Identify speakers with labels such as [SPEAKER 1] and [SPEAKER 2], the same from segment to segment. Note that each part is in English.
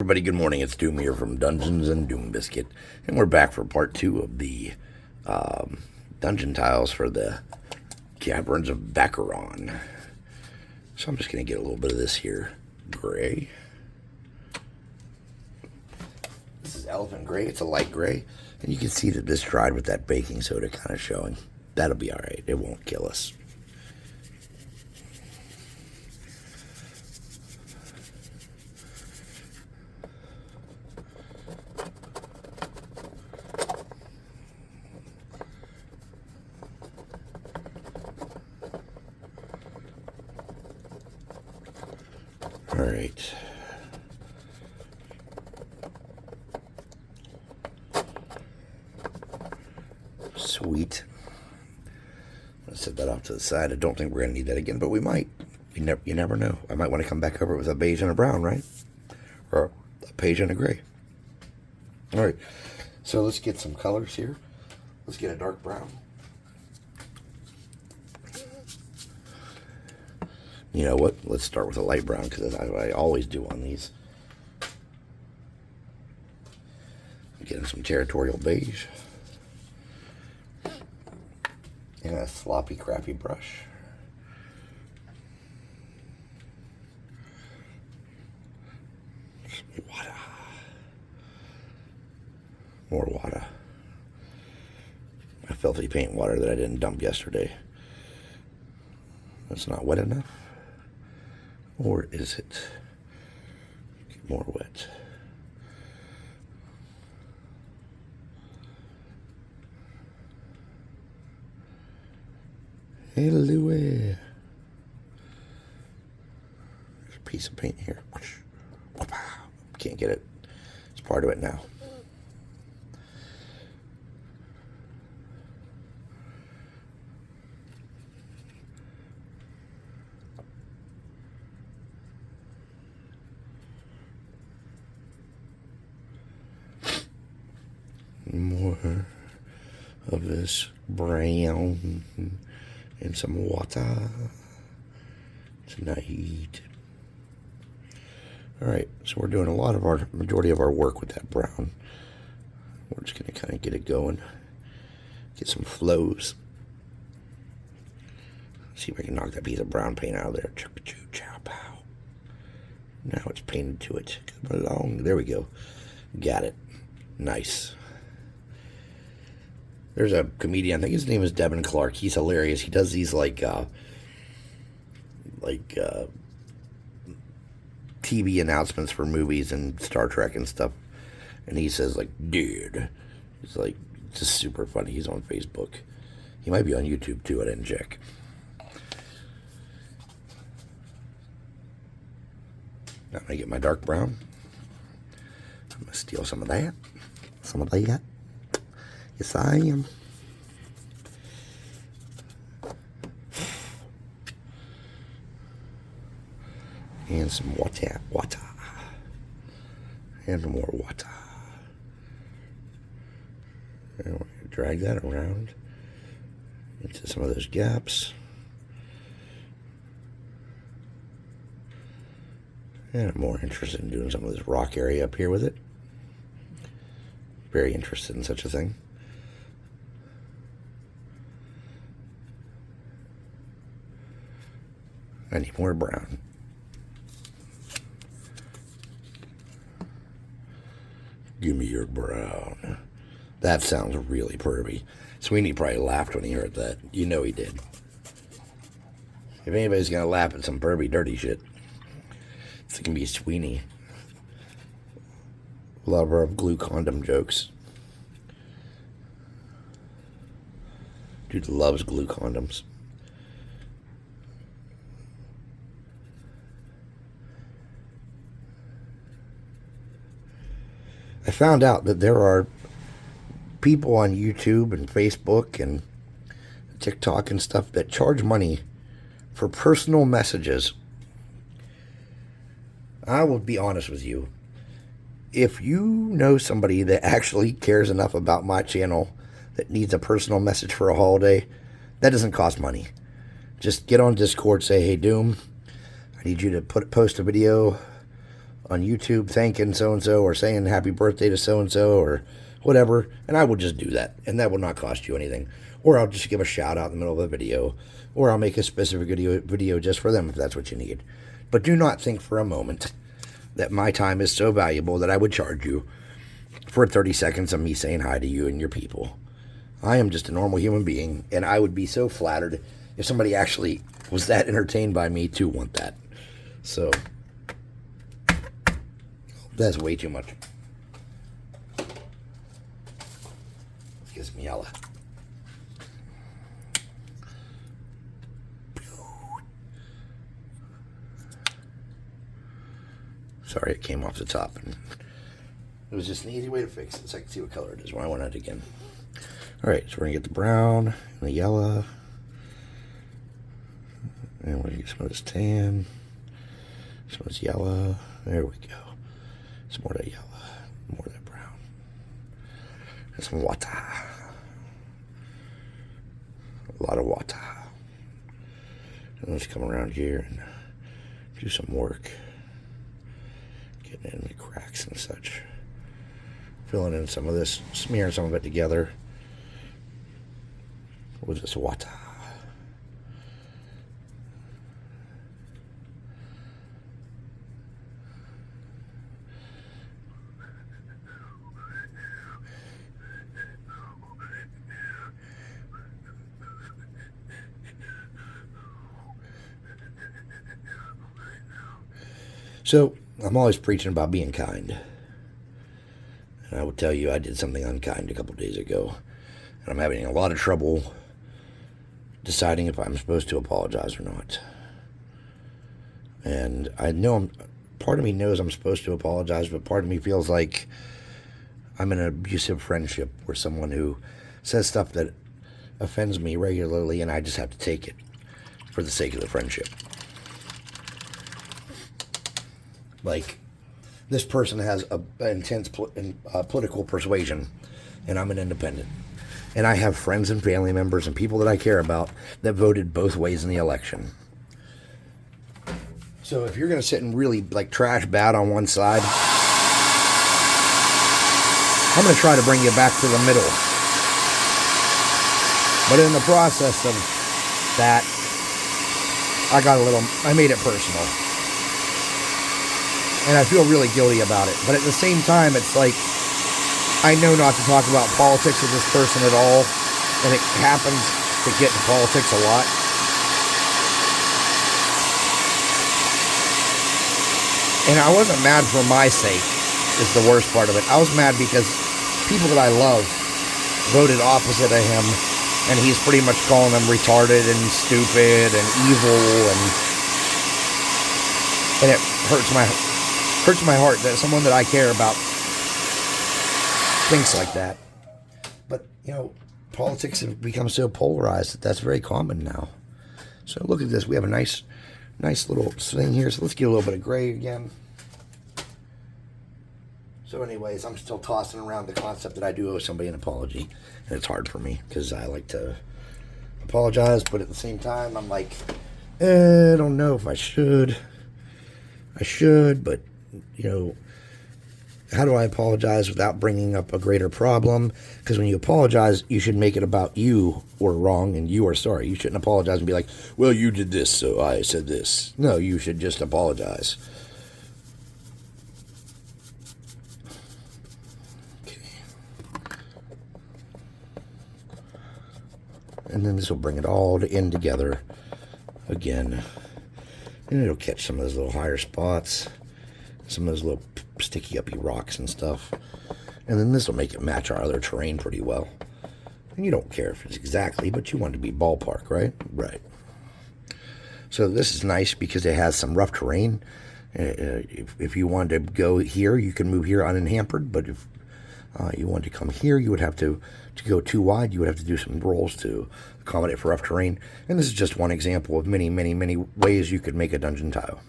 [SPEAKER 1] Everybody, good morning. It's Doom here from Dungeons and Doom Biscuit, and we're back for part 2 of the dungeon tiles for the Caverns of Bachoran. So I'm just going to get a little bit of this here gray. This is elephant gray. It's a light gray, and you can see that this dried with that baking soda kind of showing. That'll be all right. It won't kill us. All right. Sweet. Let's set that off to the side. I don't think we're going to need that again, but we might. You never know. I might want to come back over with a beige and a brown, right? Or a beige and a gray. All right. So let's get some colors here. Let's get a dark brown. You know what? Let's start with a light brown because that's what I always do on these. I'm getting some territorial beige. And a sloppy, crappy brush. Some water. More water. My filthy paint water that I didn't dump yesterday. That's not wet enough. Or is it more wet? Hello. There's a piece of paint here. Can't get it. It's part of it now. More of this brown and some water tonight. All right, so we're doing a lot of majority of our work with that brown. We're just going to kind of get it going, get some flows. See if I can knock that piece of brown paint out of there. Chow-pow. Now it's painted to it. Come along. There we go. Got it. Nice. There's a comedian, I think his name is Devin Clark. He's hilarious. He does these like TV announcements for movies and Star Trek and stuff. And he says like, dude. He's like, just super funny. He's on Facebook. He might be on YouTube too. I didn't check. Now I'm going to get my dark brown. I'm going to steal some of that. Some of that. Yes, I am. And some water. And more water. And we're going to drag that around into some of those gaps. And I'm more interested in doing some of this rock area up here with it. Very interested in such a thing. I need more brown. Give me your brown. That sounds really pervy. Sweeney probably laughed when he heard that. You know he did. If anybody's gonna laugh at some pervy, dirty shit, it's gonna be Sweeney. Lover of glue condom jokes. Dude loves glue condoms. I found out that there are people on YouTube and Facebook and TikTok and stuff that charge money for personal messages. I will be honest with you. If you know somebody that actually cares enough about my channel that needs a personal message for a holiday, that doesn't cost money. Just get on Discord, say, hey, Doom, I need you to post a video on YouTube thanking so-and-so or saying happy birthday to so-and-so or whatever, and I will just do that, and that will not cost you anything. Or I'll just give a shout out in the middle of a video, or I'll make a specific video just for them if that's what you need. But do not think for a moment that my time is so valuable that I would charge you for 30 seconds of me saying hi to you and your people. I am just a normal human being, and I would be so flattered if somebody actually was that entertained by me to want that. So, that's way too much. Gives me yellow. Sorry, it came off the top. And it was just an easy way to fix it, so I can see what color it is when I want it again. Alright, so we're going to get the brown and the yellow. And we're going to get some of this tan. Some of this yellow. There we go. Some more of that yellow. More of that brown. And some water. A lot of water. And let's come around here and do some work. Getting in the cracks and such. Filling in some of this. Smearing some of it together. With this water. So, I'm always preaching about being kind. And I will tell you, I did something unkind a couple days ago. And I'm having a lot of trouble deciding if I'm supposed to apologize or not. And I know part of me knows I'm supposed to apologize, but part of me feels like I'm in an abusive friendship where someone who says stuff that offends me regularly and I just have to take it for the sake of the friendship. Like, this person has an intense political persuasion, and I'm an independent. And I have friends and family members and people that I care about that voted both ways in the election. So if you're going to sit and really, like, trash bad on one side, I'm going to try to bring you back to the middle. But in the process of that, I made it personal. And I feel really guilty about it. But at the same time, it's like, I know not to talk about politics with this person at all. And it happens to get to politics a lot. And I wasn't mad for my sake, is the worst part of it. I was mad because people that I love voted opposite of him. And he's pretty much calling them retarded and stupid and evil. And it hurts my heart that someone that I care about thinks like that. But, you know, politics have become so polarized that that's very common now. So look at this. We have a nice little thing here. So let's get a little bit of gray again. So anyways, I'm still tossing around the concept that I do owe somebody an apology. And it's hard for me because I like to apologize. But at the same time, I'm like, I don't know if I should. I should, but, you know, how do I apologize without bringing up a greater problem? Because when you apologize, you should make it about you were wrong and you are sorry. You shouldn't apologize and be like, well, you did this, so I said this. No, you should just apologize. Okay. And then this will bring it all in together again. And it'll catch some of those little higher spots. Some of those little sticky uppy rocks and stuff. And then this will make it match our other terrain pretty well. And you don't care if it's exactly, but you want it to be ballpark, right? Right. So this is nice because it has some rough terrain. If you wanted to go here, you can move here unhampered. But if you wanted to come here, you would have to go too wide. You would have to do some rolls to accommodate for rough terrain. And this is just one example of many, many, many ways you could make a dungeon tile.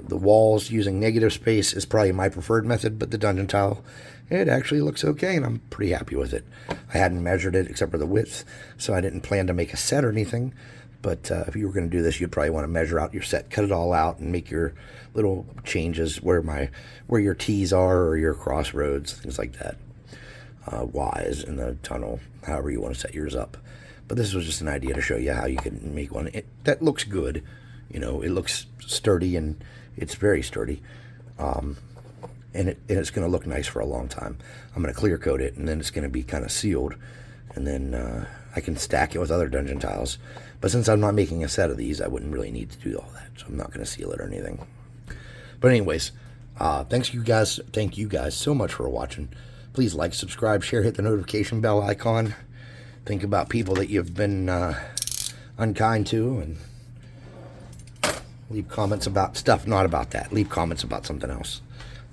[SPEAKER 1] The walls using negative space is probably my preferred method, but the dungeon tile, it actually looks okay, and I'm pretty happy with it. I hadn't measured it except for the width, so I didn't plan to make a set or anything, But if you were going to do this, you'd probably want to measure out your set, cut it all out, and make your little changes where your T's are or your crossroads, things like that. Y's in the tunnel, however you want to set yours up. But this was just an idea to show you how you can make one that looks good. You know, it looks sturdy, and it's very sturdy. And it's going to look nice for a long time. I'm going to clear coat it, and then it's going to be kind of sealed. And then I can stack it with other dungeon tiles. But since I'm not making a set of these, I wouldn't really need to do all that. So I'm not going to seal it or anything. But anyways, thank you guys so much for watching. Please like, subscribe, share, hit the notification bell icon. Think about people that you've been unkind to, and leave comments about stuff not about that. Leave comments about something else.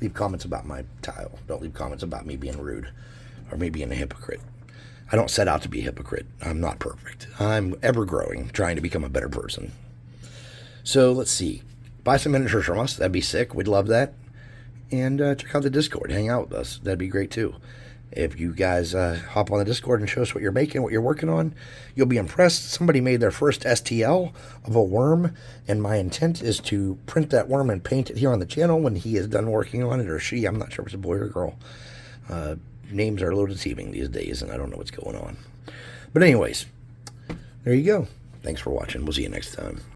[SPEAKER 1] Leave comments about my tile. Don't leave comments about me being rude or me being a hypocrite. I don't set out to be a hypocrite. I'm not perfect. I'm ever growing, trying to become a better person. So let's see. Buy some miniatures from us. That'd be sick. We'd love that. And check out the Discord. Hang out with us. That'd be great too. If you guys hop on the Discord and show us what you're making, what you're working on, you'll be impressed. Somebody made their first STL of a worm, and my intent is to print that worm and paint it here on the channel when he is done working on it, or she. I'm not sure if it's a boy or a girl. Names are a little deceiving these days, and I don't know what's going on. But anyways, there you go. Thanks for watching. We'll see you next time.